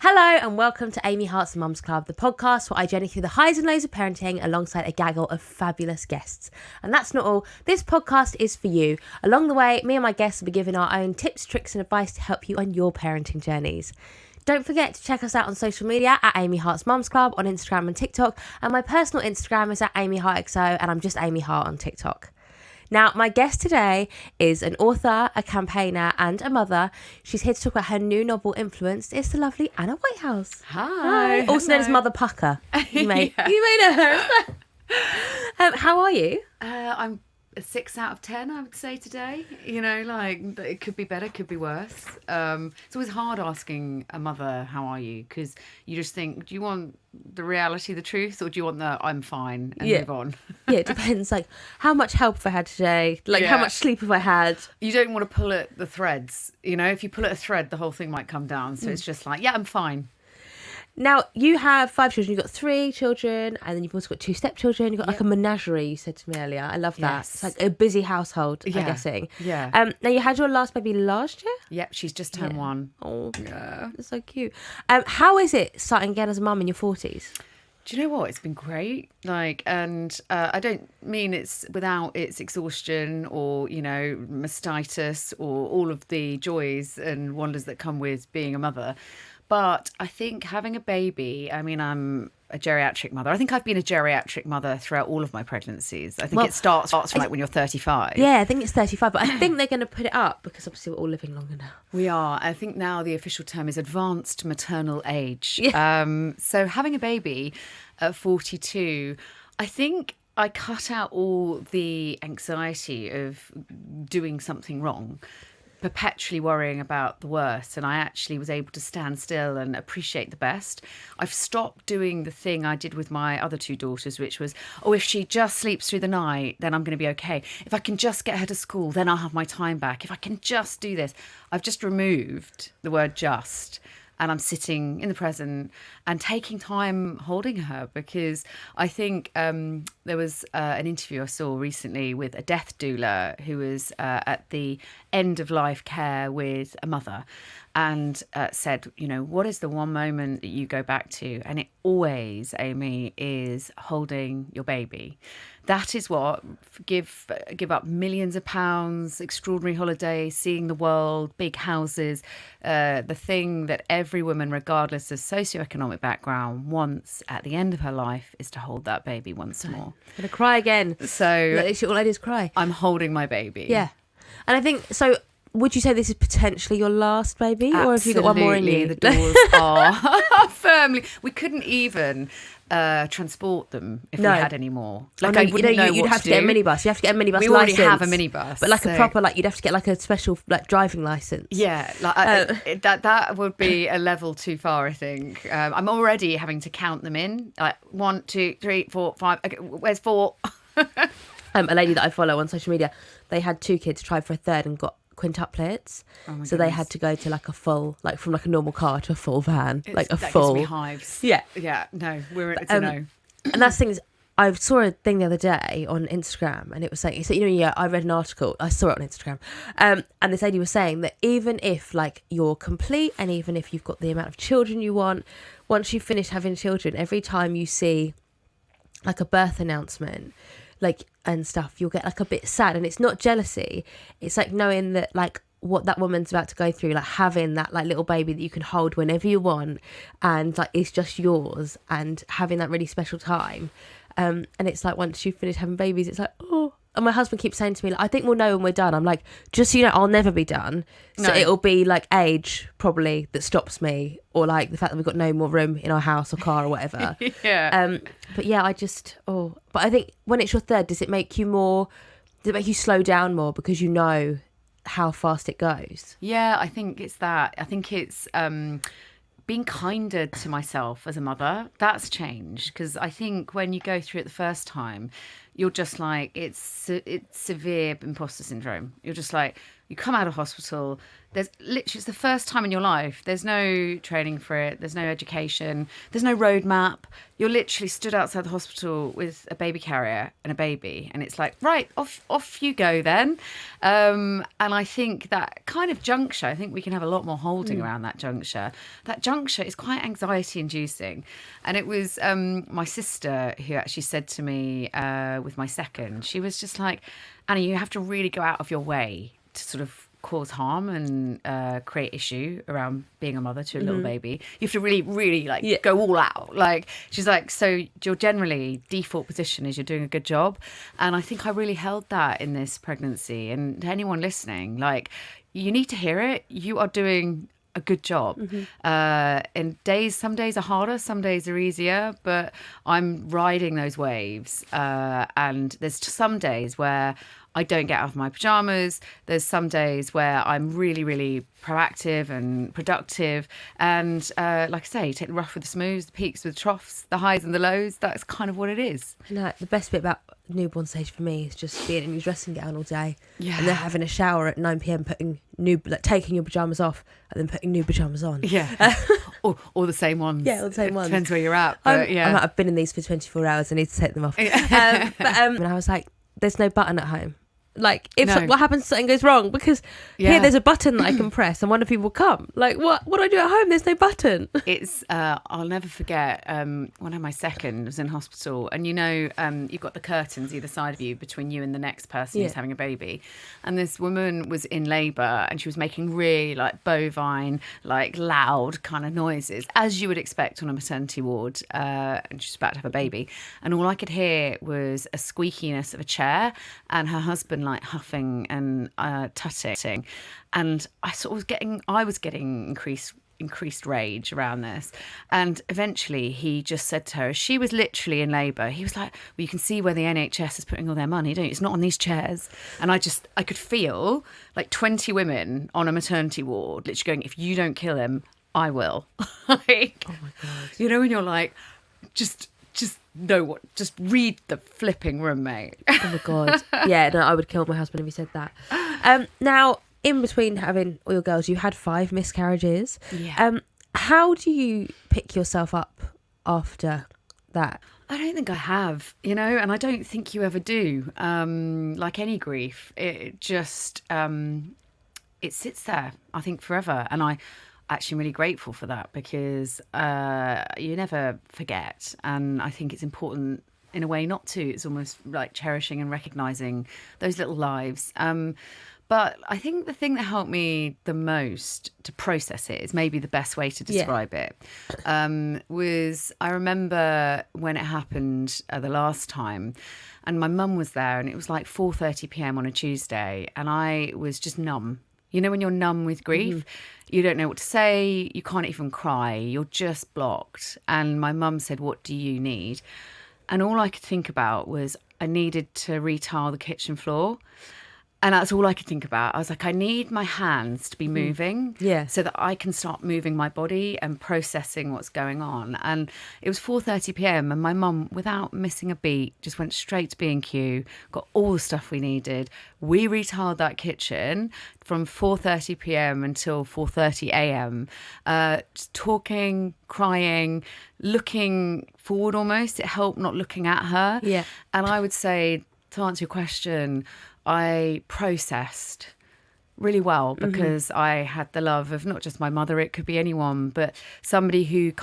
Hello and welcome to Amy Hart's Mums Club, the podcast where I journey through the highs and lows of parenting alongside a gaggle of fabulous guests. And that's not all. This podcast is for you. Along the way, me and my guests will be giving our own tips, tricks and advice to help you on your parenting journeys. Don't forget to check us out on social media at Amy Hart's Mums Club on Instagram and TikTok. And my personal Instagram is at AmyHartXO and I'm just Amy Hart on TikTok. Now, my guest today is an author, a campaigner and a mother. She's here to talk about her new novel, Influenced. It's the lovely Anna Whitehouse. Hi. Also known as Mother Pucker. You may know her. How are you? I'm a 6 out of 10, I would say today. You know, like, it could be better, could be worse. It's always hard asking a mother, how are you? Because you just think, do you want the reality, the truth, or do you want the I'm fine and move on? Yeah, it depends. Like, how much help have I had today? Like, how much sleep have I had? You don't want to pull at the threads. You know, if you pull at a thread, the whole thing might come down. So it's just like, yeah, I'm fine. Now, you have 5 children. You've got 3 children, and then you've also got 2 stepchildren. You've got like a menagerie, you said to me earlier. I love that. Yes. It's like a busy household, I'm guessing. Yeah. Now, you had your last baby last year? Yep, she's just turned 1. Oh, yeah. That's so cute. How is it starting again as a mum in your 40s? Do you know what? It's been great. And I don't mean it's without its exhaustion or, you know, mastitis or all of the joys and wonders that come with being a mother. But I think having a baby, I mean, I'm a geriatric mother. I think I've been a geriatric mother throughout all of my pregnancies. I think it starts from like when you're 35. Yeah, I think it's 35, but I think they're going to put it up because obviously we're all living longer now. We are. I think now the official term is advanced maternal age. Yeah. So having a baby at 42, I think I cut out all the anxiety of doing something wrong, perpetually worrying about the worst, and I actually was able to stand still and appreciate the best. I've stopped doing the thing I did with my other 2 daughters, which was, if she just sleeps through the night, then I'm going to be okay. If I can just get her to school, then I'll have my time back. If I can just do this. I've just removed the word just, and I'm sitting in the present and taking time holding her, because I think there was an interview I saw recently with a death doula who was at the end of life care with a mother, and said, you know, what is the one moment that you go back to? And it always, Amy, is holding your baby. That is what give up millions of pounds, extraordinary holidays, seeing the world, big houses. The thing that every woman, regardless of socioeconomic background, wants at the end of her life is to hold that baby once more. I'm going to cry again. So all I do is cry. I'm holding my baby. Yeah. And I think, so would you say this is potentially your last baby? Absolutely. Or have you got one more in you? The doors are firmly. We couldn't even transport them if we had any more. Like, I wouldn't know you'd have to get a minibus. You have to get a minibus license. We already have a minibus. But like a proper, like, you'd have to get like a special like driving license. Yeah, like that would be a level too far, I think. I'm already having to count them in. Like 1, 2, 3, 4, 5. Okay, where's 4? A lady that I follow on social media, they had 2 kids, tried for a third and got quintuplets. So they had to go to like a full, like from like a normal car to a full van, like a full. Gives me hives. Yeah. No, it's a no. And that's the thing is, I saw a thing the other day on Instagram, and it was saying, so, you know, I read an article, I saw it on Instagram, and this lady was saying that even if like you're complete, and even if you've got the amount of children you want, once you finish having children, every time you see like a birth announcement, like, and stuff, you'll get like a bit sad. And it's not jealousy, it's like knowing that like what that woman's about to go through, like having that like little baby that you can hold whenever you want, and like it's just yours, and having that really special time. And it's like once you finish having babies, it's like, oh. And my husband keeps saying to me, like, I think we'll know when we're done. I'm like, just so you know, I'll never be done. So it'll be like age probably that stops me, or like the fact that we've got no more room in our house or car or whatever. Yeah. But yeah, but I think when it's your third, does it make you slow down more because you know how fast it goes? Yeah, I think it's that. I think it's being kinder to myself as a mother. That's changed, because I think when you go through it the first time, you're just like, it's severe imposter syndrome. You're just like, you come out of hospital, there's literally, it's the first time in your life, there's no training for it, there's no education, there's no roadmap. You're literally stood outside the hospital with a baby carrier and a baby, and it's like, right, off you go then. And I think that kind of juncture, I think we can have a lot more holding around that juncture. That juncture is quite anxiety inducing. And it was my sister who actually said to me with my second, she was just like, Anna, you have to really go out of your way to sort of cause harm and create issue around being a mother to a little baby. You have to really, really go all out. Like, she's like, so your generally default position is you're doing a good job. And I think I really held that in this pregnancy. And to anyone listening, like, you need to hear it. You are doing a good job. And some days are harder, some days are easier, but I'm riding those waves. And there's some days where I don't get out of my pajamas. There's some days where I'm really, really proactive and productive. And like I say, take the rough with the smooths, the peaks with the troughs, the highs and the lows. That's kind of what it is. No, the best bit about newborn stage for me is just being in your dressing gown all day, Yeah. and then having a shower at 9 p.m, taking your pajamas off and then putting new pajamas on. Yeah. or the same ones. Yeah, all the same ones. Depends where you're at. But I've been in these for 24 hours. I need to take them off. And I was like, there's no button at home. Like, what happens if something goes wrong? Because here there's a button that I can press and one of you will come. Like, what do I do at home? There's no button. It's, I'll never forget, one of my second was in hospital, and you've got the curtains either side of you between you and the next person who's having a baby. And this woman was in labour and she was making really like bovine, like loud kind of noises, as you would expect on a maternity ward. And she's about to have a baby. And all I could hear was a squeakiness of a chair and her husband like huffing and tutting, and I was getting increased rage around this. And eventually he just said to her, as she was literally in labour, he was like, well, you can see where the NHS is putting all their money, don't you? It's not on these chairs. And I could feel like 20 women on a maternity ward literally going, if you don't kill him, I will. Like, oh my God. When you're like, just read the flipping room, mate. Oh my God. Yeah, no, I would kill my husband if he said that. Now, in between having all your girls, you had 5 miscarriages. Yeah. How do you pick yourself up after that? I don't think I have, and I don't think you ever do. Like any grief, it just, it sits there, I think, forever. And I actually am really grateful for that, because you never forget. And I think it's important in a way not to. It's almost like cherishing and recognising those little lives. But I think the thing that helped me the most to process it is maybe the best way to describe it, was I remember when it happened the last time, and my mum was there, and it was like 4:30 p.m. on a Tuesday, and I was just numb. When you're numb with grief, you don't know what to say, you can't even cry, you're just blocked. And my mum said, what do you need? And all I could think about was I needed to retile the kitchen floor. And that's all I could think about. I was like, I need my hands to be moving so that I can start moving my body and processing what's going on. And it was 4:30 p.m. and my mum, without missing a beat, just went straight to B&Q, got all the stuff we needed. We retiled that kitchen from 4:30 p.m. until 4:30 a.m. Just talking, crying, looking forward almost. It helped not looking at her. Yeah. And I would say, to answer your question, I processed really well, because I had the love of not just my mother, it could be anyone, but somebody who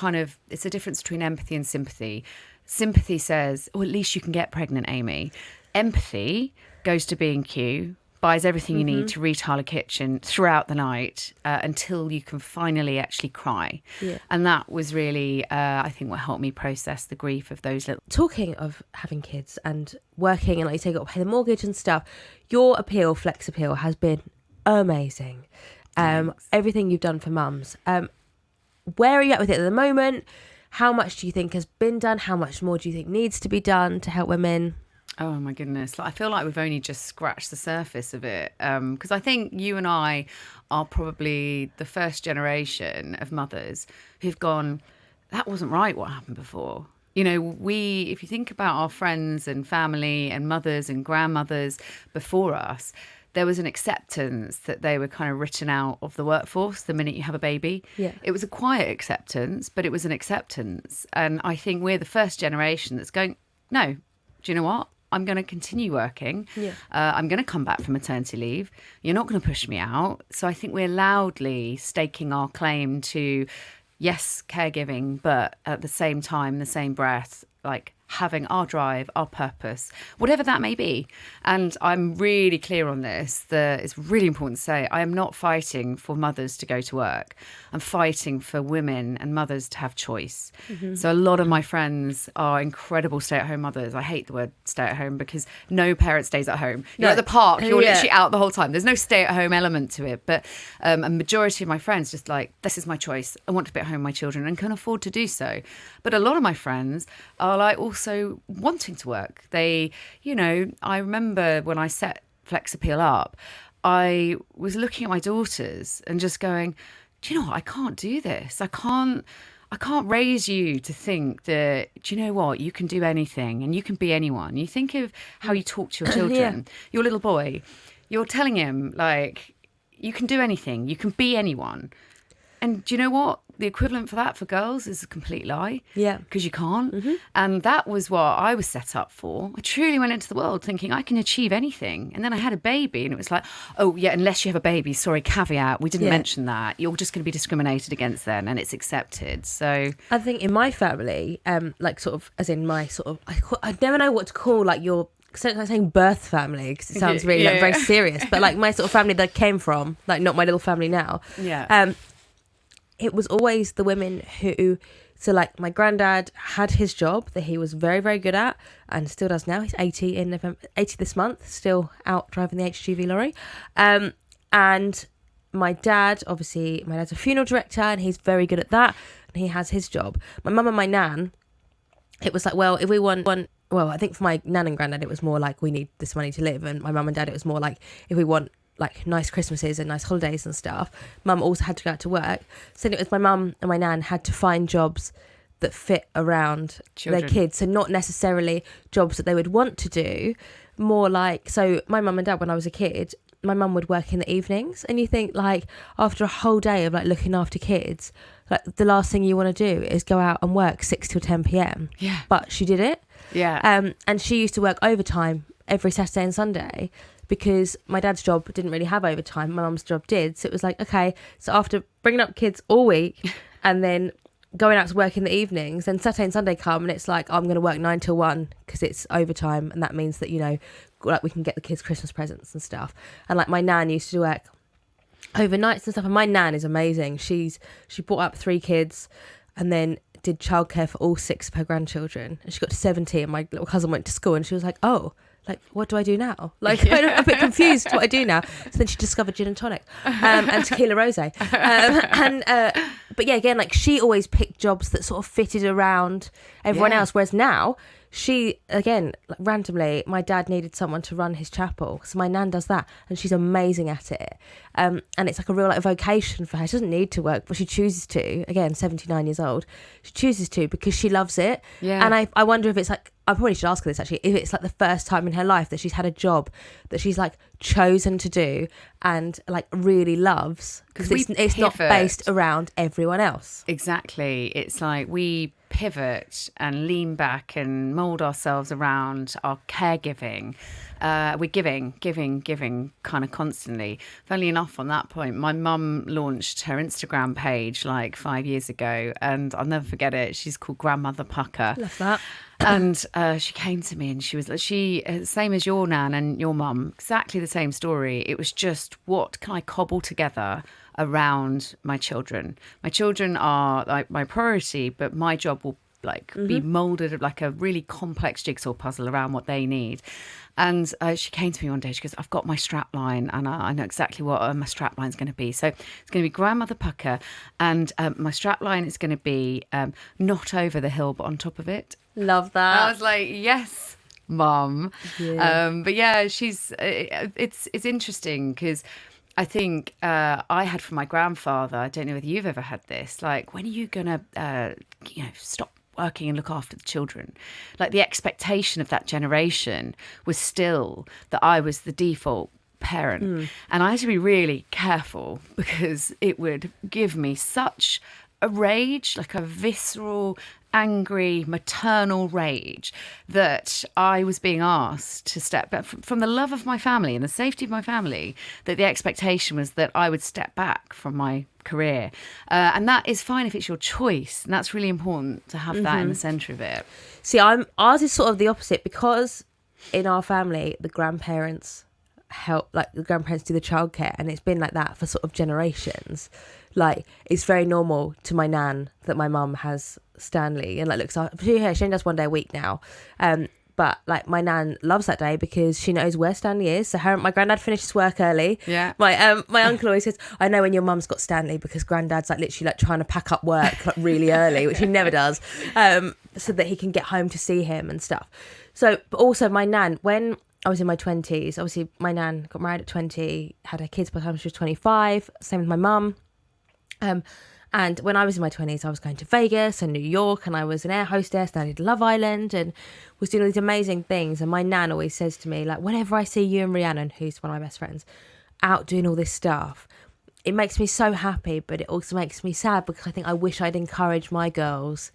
it's a difference between empathy and sympathy. Sympathy says, oh, at least you can get pregnant, Amy. Empathy goes to B&Q, buys everything you need to retile a kitchen throughout the night until you can finally actually cry. Yeah. And that was really, I think, what helped me process the grief of those little... Talking of having kids and working and, like you say, got to pay the mortgage and stuff, your appeal, Flex Appeal, has been amazing. Everything you've done for mums. Where are you at with it at the moment? How much do you think has been done? How much more do you think needs to be done to help women? Oh my goodness. I feel like we've only just scratched the surface of it. Because I think you and I are probably the first generation of mothers who've gone, that wasn't right what happened before. You know, if you think about our friends and family and mothers and grandmothers before us, there was an acceptance that they were kind of written out of the workforce the minute you have a baby. Yeah. It was a quiet acceptance, but it was an acceptance. And I think we're the first generation that's going, no, do you know what? I'm going to continue working. Yeah. I'm going to come back from maternity leave. You're not going to push me out. So I think we're loudly staking our claim to, yes, caregiving, but at the same time, the same breath, like having our drive, our purpose, whatever that may be. And I'm really clear on this, that it's really important to say, I am not fighting for mothers to go to work. I'm fighting for women and mothers to have choice. So a lot of my friends are incredible stay-at-home mothers. I hate the word stay-at-home because no parent stays at home. You're at the park, you're literally out the whole time. There's no stay-at-home element to it. But a majority of my friends just like, this is my choice. I want to be at home with my children and can afford to do so. But a lot of my friends are like also wanting to work. They, you know, I remember when I set Flex Appeal up, I was looking at my daughters and just going, do you know what? I can't do this. I can't raise you to think that, do you know what? You can do anything and you can be anyone. You think of how you talk to your children. Your little boy, you're telling him, like, you can do anything. You can be anyone. And do you know what? The equivalent for that for girls is a complete lie. Yeah. Because you can't. And that was what I was set up for. I truly went into the world thinking I can achieve anything. And then I had a baby and it was like, oh, yeah, unless you have a baby, sorry, caveat, we didn't mention that. You're just going to be discriminated against then and it's accepted. So I think in my family, like sort of, as in my sort of, I never know what to call like your, I'm saying birth family because it sounds really like very serious, but like my sort of family that I came from, like not my little family now. Yeah. It was always the women who, so like my granddad had his job that he was very, very good at and still does now. He's 80 in November, 80 this month, still out driving the HGV lorry. And my dad, obviously, my dad's a funeral director and he's very good at that and he has his job. My mum and my nan, it was like, well, if we want one, well, I think for my nan and granddad, it was more like we need this money to live. And my mum and dad, it was more like if we want like nice Christmases and nice holidays and stuff. Mum also had to go out to work. So it was my mum and my nan had to find jobs that fit around Children. their kids. So not necessarily jobs that they would want to do, more like, so my mum and dad, when I was a kid, my mum would work in the evenings. And you think like after a whole day of like looking after kids, like the last thing you want to do is go out and work 6 till 10 p.m. Yeah. But she did it. Yeah. And she used to work overtime every Saturday and Sunday, because my dad's job didn't really have overtime. My mum's job did. So it was like, okay, so after bringing up kids all week and then going out to work in the evenings, then Saturday and Sunday come and it's like, I'm going to work 9 till 1 because it's overtime. And that means that, you know, like we can get the kids Christmas presents and stuff. And like my nan used to work overnights and stuff. And my nan is amazing. She brought up 3 kids and then did childcare for all 6 of her grandchildren. And she got to 70 and my little cousin went to school and she was like, oh, like, what do I do now? Like, I'm a bit confused what I do now. So then she discovered gin and tonic and tequila rosé. But yeah, again, like she always picked jobs that sort of fitted around everyone else. Whereas now she, again, like randomly, my dad needed someone to run his chapel. So my nan does that and she's amazing at it. And it's like a real like vocation for her. She doesn't need to work, but she chooses to. Again, 79 years old. She chooses to because she loves it. Yeah. And I wonder if it's like, I probably should ask her this actually, if it's like the first time in her life that she's had a job that she's like chosen to do and like really loves, because it's not based around everyone else. Exactly. It's like we pivot and lean back and mold ourselves around our caregiving. We're giving kind of constantly. Funnily enough, on that point, my mum launched her Instagram page like 5 years ago and I'll never forget it. She's called Grandmother Pucker. Love that. And she came to me and she was like, same as your nan and your mum, exactly the same story. It was just, what can I cobble together around my children? My children are like my priority, but my job will like be molded like a really complex jigsaw puzzle around what they need. And she came to me one day, she goes, I've got my strap line and I know exactly what my strap line is going to be. So it's going to be Grandmother Pucker and my strap line is going to be not over the hill but on top of it. Love that. I was like, yes, Mum. Yeah. But yeah, it's interesting because I think I had from my grandfather, I don't know whether you've ever had this, like, when are you going to, stop working and look after the children. Like the expectation of that generation was still that I was the default parent. And I had to be really careful because it would give me such a rage, like a visceral, angry, maternal rage, that I was being asked to step back from the love of my family and the safety of my family, that the expectation was that I would step back from my career. And that is fine if it's your choice. And that's really important to have that in the centre of it. See, ours is sort of the opposite, because in our family, the grandparents help, like the grandparents do the childcare, and it's been like that for sort of generations. Like, it's very normal to my nan that my mum has Stanley and like looks after her. She only does one day a week now, but like my nan loves that day because she knows where Stanley is. So my granddad finishes work early. Yeah. My uncle always says, I know when your mum's got Stanley, because granddad's like literally like trying to pack up work like really early, which he never does, so that he can get home to see him and stuff. So, but also my nan, when I was in my 20s, obviously my nan got married at 20, had her kids by the time she was 25, same with my mum. And when I was in my 20s, I was going to Vegas and New York, and I was an air hostess, and I did Love Island and was doing all these amazing things. And my nan always says to me, like, whenever I see you and Rhiannon, who's one of my best friends, out doing all this stuff, it makes me so happy, but it also makes me sad, because I think I wish I'd encouraged my girls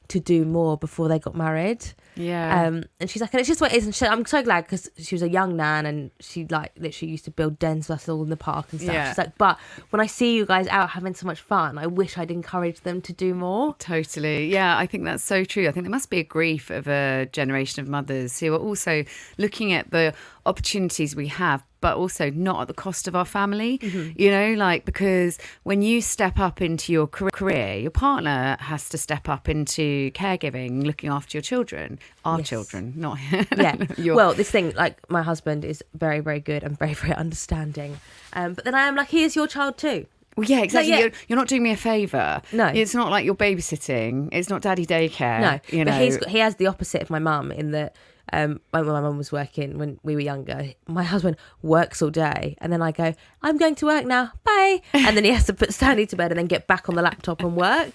to do more before they got married. Yeah. And she's like, and it's just what it is. And I'm so glad, because she was a young nan and she like literally used to build dens with us all in the park and stuff. Yeah. She's like, but when I see you guys out having so much fun, I wish I'd encouraged them to do more. Totally. Yeah, I think that's so true. I think there must be a grief of a generation of mothers who are also looking at the opportunities we have, but also not at the cost of our family, you know, like, because when you step up into your career, your partner has to step up into caregiving, looking after your children, our children, not Yeah. Well, this thing, like, my husband is very, very good and very, very understanding. But then I am like, he is your child too. Well, yeah, exactly. No, yeah. You're not doing me a favour. No. It's not like you're babysitting. It's not daddy daycare. No, you know. But he has the opposite of my mum in that when my mum was working when we were younger, my husband works all day, and then I go, I'm going to work now, bye, and then he has to put Stanley to bed and then get back on the laptop and work.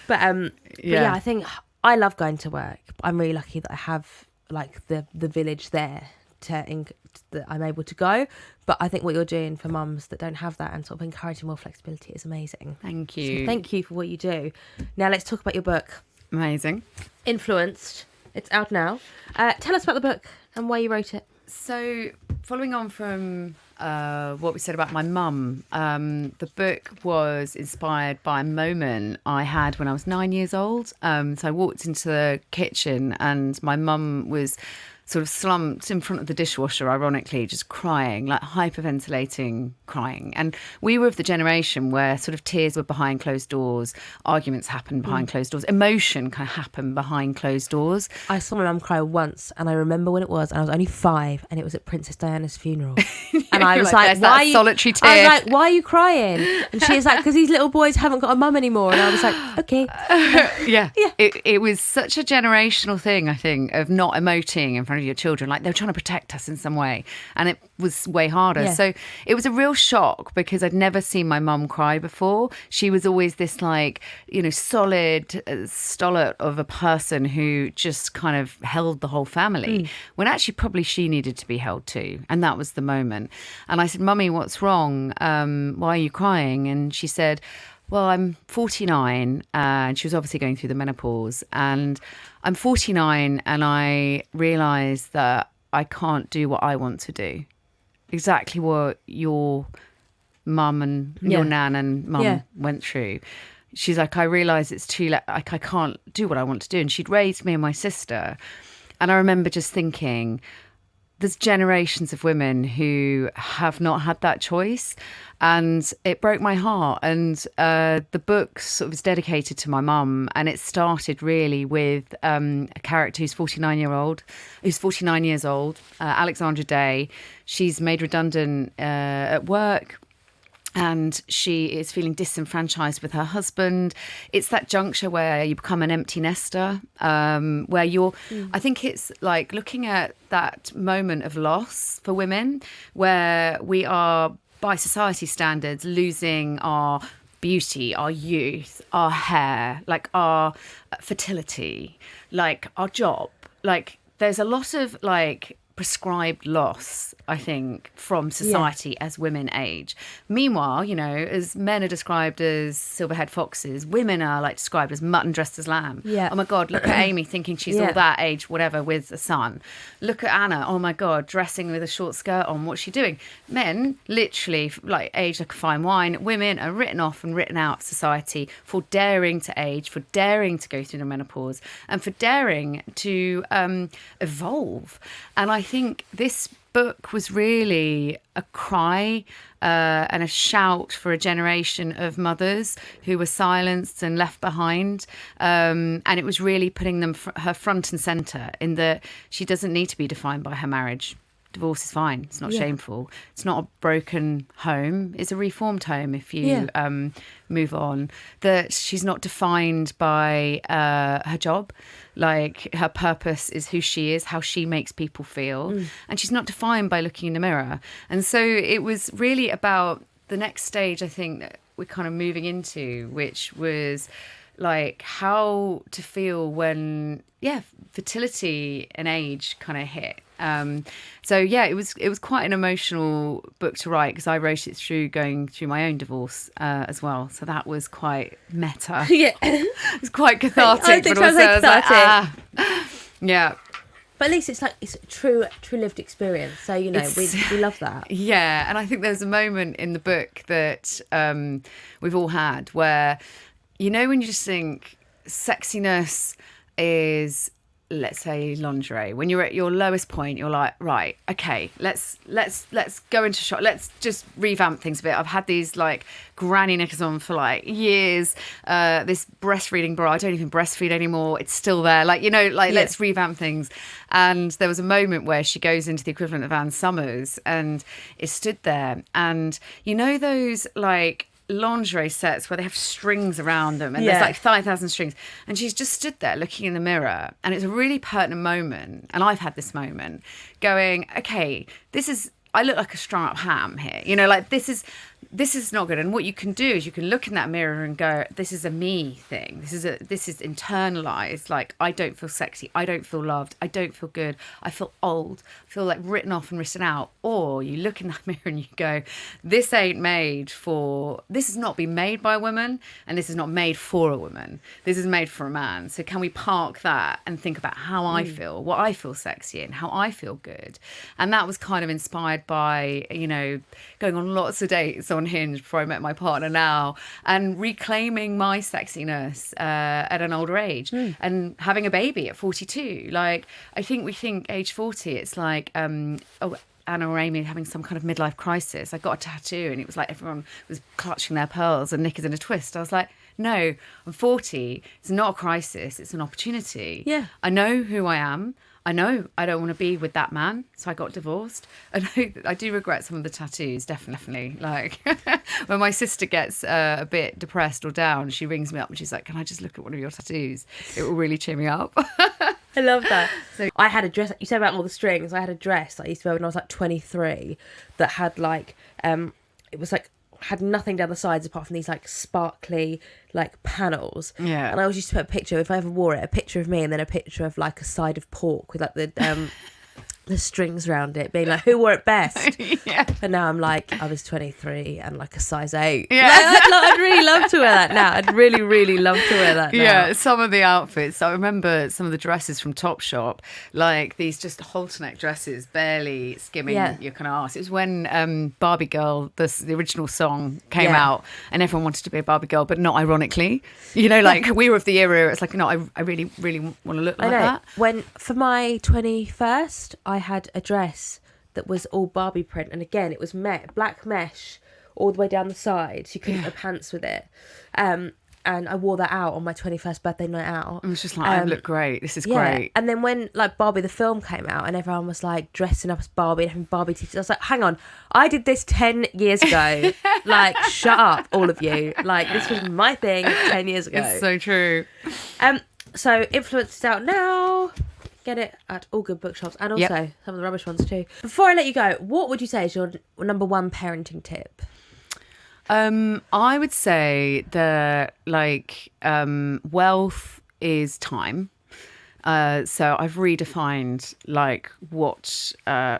But yeah, I think I love going to work. I'm really lucky that I have like the village there that I'm able to go. But I think what you're doing for mums that don't have that and sort of encouraging more flexibility is amazing. Thank you. So thank you for what you do. Now let's talk about your book. Amazing. Influenced. It's out now. Tell us about the book and why you wrote it. So, following on from what we said about my mum, the book was inspired by a moment I had when I was 9 years old. So I walked into the kitchen and my mum was sort of slumped in front of the dishwasher, ironically, just crying, like hyperventilating, crying. And we were of the generation where sort of tears were behind closed doors, arguments happened behind closed doors, emotion kind of happened behind closed doors. I saw my mum cry once, and I remember when it was, and I was only 5, and it was at Princess Diana's funeral. And I was like, why are you, solitary tear. I was like, why are you crying? And she was like, because these little boys haven't got a mum anymore. And I was like, okay. Yeah. It was such a generational thing, I think, of not emoting in front of your children. Like, they were trying to protect us in some way. And it was way harder. Yeah. So it was a real shock because I'd never seen my mum cry before. She was always this, like, you know, solid stolid of a person who just kind of held the whole family, when actually probably she needed to be held too. And that was the moment. And I said, Mummy, what's wrong? Why are you crying? And she said, well, I'm 49, and she was obviously going through the menopause, and I'm 49 and I realise that I can't do what I want to do. Exactly what your mum and your nan and mum went through. She's like, I realise it's too late. Like, I can't do what I want to do. And she'd raised me and my sister. And I remember just thinking, there's generations of women who have not had that choice, and it broke my heart. And the book sort of was dedicated to my mum, and it started really with a character who's 49 years old, Alexandra Day. She's made redundant at work. And she is feeling disenfranchised with her husband. It's that juncture where you become an empty nester, where you're, I think it's like looking at that moment of loss for women, where we are, by society standards, losing our beauty, our youth, our hair, like our fertility, like our job. Like there's a lot of like prescribed loss, I think, from society as women age. Meanwhile, you know, as men are described as silverhead foxes, women are like described as mutton dressed as lamb. Yeah. Oh my God, look at Amy thinking she's all that age, whatever, with a son. Look at Anna, oh my God, dressing with a short skirt on. What's she doing? Men, literally, like aged like a fine wine. Women are written off and written out of society for daring to age, for daring to go through the menopause, and for daring to evolve. And I think this book was really a cry and a shout for a generation of mothers who were silenced and left behind. And it was really putting them her front and centre in that she doesn't need to be defined by her marriage. Divorce is fine. It's not shameful. It's not a broken home. It's a reformed home if you move on. That she's not defined by her job. Like her purpose is who she is, how she makes people feel. And she's not defined by looking in the mirror. And so it was really about the next stage, I think, that we're kind of moving into, which was like how to feel when, fertility and age kind of hit. It was quite an emotional book to write because I wrote it through going through my own divorce as well. So that was quite meta. Yeah. It was quite cathartic. I think but also I was cathartic. Yeah. But at least it's true lived experience. So, you know, we love that. Yeah. And I think there's a moment in the book that we've all had where, you know, when you just think sexiness is, let's say, lingerie. When you're at your lowest point, you're like, right, okay, let's go into shop. Let's just revamp things a bit. I've had these like granny knickers on for like years. This breastfeeding bra, I don't even breastfeed anymore. It's still there. Like, you know, like let's revamp things. And there was a moment where she goes into the equivalent of Anne Summers and is stood there. And you know those like lingerie sets where they have strings around them and there's like 5,000 strings, and she's just stood there looking in the mirror, and it's a really pertinent moment, and I've had this moment going, okay, I look like a strung up ham here, you know, like this is not good. And what you can do is you can look in that mirror and go, this is a me thing. This is internalized. Like, I don't feel sexy. I don't feel loved. I don't feel good. I feel old. I feel like written off and written out. Or you look in that mirror and you go, this has not been made by a woman, and this is not made for a woman. This is made for a man. So can we park that and think about how I feel, what I feel sexy in, how I feel good? And that was kind of inspired by, you know, going on lots of dates on Hinge before I met my partner now, and reclaiming my sexiness at an older age and having a baby at 42. Like, I think we think age 40, it's like, Anna or Amy having some kind of midlife crisis. I got a tattoo and it was like everyone was clutching their pearls and knickers in a twist. I was like, no, I'm 40. It's not a crisis. It's an opportunity. Yeah. I know who I am. I know I don't want to be with that man, so I got divorced. And I do regret some of the tattoos, definitely. Like, when my sister gets a bit depressed or down, she rings me up and she's like, can I just look at one of your tattoos? It will really cheer me up. I love that. So I had a dress, you said about all the strings, I had a dress that I used to wear when I was like 23 that had like, it was like, had nothing down the sides apart from these like sparkly like panels. Yeah. And I always used to put a picture, if I ever wore it, a picture of me and then a picture of like a side of pork with like the strings around it, being like, who wore it best? Yeah. And now I'm like, I was 23 and like a size 8. Yeah. I'd really love to wear that now. I'd really, really love to wear that now. Yeah, some of the outfits. I remember some of the dresses from Topshop, like these just halter neck dresses, barely skimming your kind of arse. It was when Barbie Girl, the original song, came out, and everyone wanted to be a Barbie Girl, but not ironically. You know, like we were of the era. It's like, no, I really, really want to look like that. When for my 21st, I had a dress that was all Barbie print, and again it was black mesh all the way down the sides. You couldn't wear pants with it, and I wore that out on my 21st birthday night out. I was just like, I look great, this is great. And then when like Barbie the film came out and everyone was like dressing up as Barbie and having Barbie t-shirts, I was like, hang on, I did this 10 years ago. Like, shut up, all of you. Like, this was my thing 10 years ago. It's so true. So Influence is out now. Get it at all good bookshops, and also some of the rubbish ones too. Before I let you go, what would you say is your number one parenting tip? I would say that wealth is time. So I've redefined like what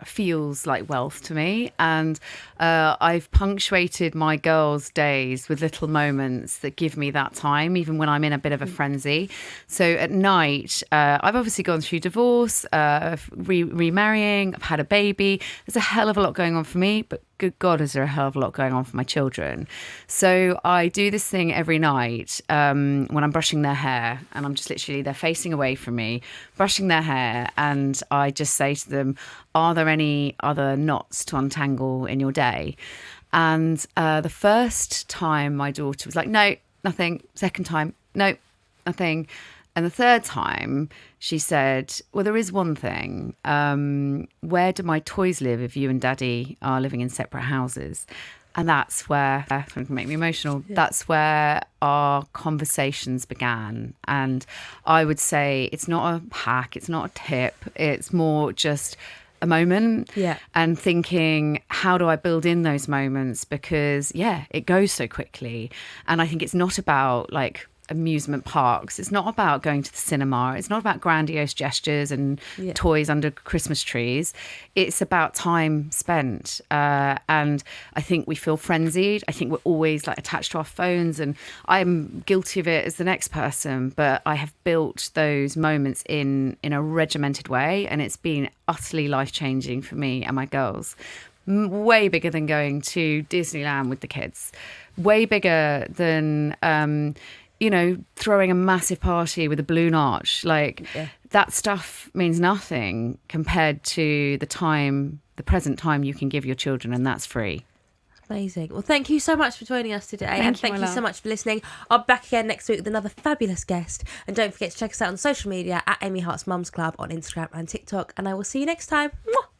feels like wealth to me, and I've punctuated my girls' days with little moments that give me that time, even when I'm in a bit of a frenzy. So at night, I've obviously gone through divorce, remarrying, I've had a baby. There's a hell of a lot going on for me, but good God, is there a hell of a lot going on for my children. So I do this thing every night when I'm brushing their hair, and I'm just literally, they're facing away from me, brushing their hair, and I just say to them, are there any other knots to untangle in your day? And the first time my daughter was like, no, nothing. Second time, no, nothing. And the third time she said, well, there is one thing. Where do my toys live if you and Daddy are living in separate houses? And that's where, it's going to make me emotional, that's where our conversations began. And I would say it's not a hack, it's not a tip, it's more just a moment. Yeah. And thinking, how do I build in those moments? Because, it goes so quickly. And I think it's not about like amusement parks. It's not about going to the cinema. It's not about grandiose gestures and toys under Christmas trees. It's about time spent. And I think we feel frenzied. I think we're always like attached to our phones, and I'm guilty of it as the next person, but I have built those moments in a regimented way, and it's been utterly life-changing for me and my girls. Way bigger than going to Disneyland with the kids. Way bigger than throwing a massive party with a balloon arch. That stuff means nothing compared to the present time you can give your children, and that's free. Amazing. Well, thank you so much for joining us today. Thank you so much for listening. I'll be back again next week with another fabulous guest. And don't forget to check us out on social media at Amy Hart's Mums Club on Instagram and TikTok. And I will see you next time. Mwah!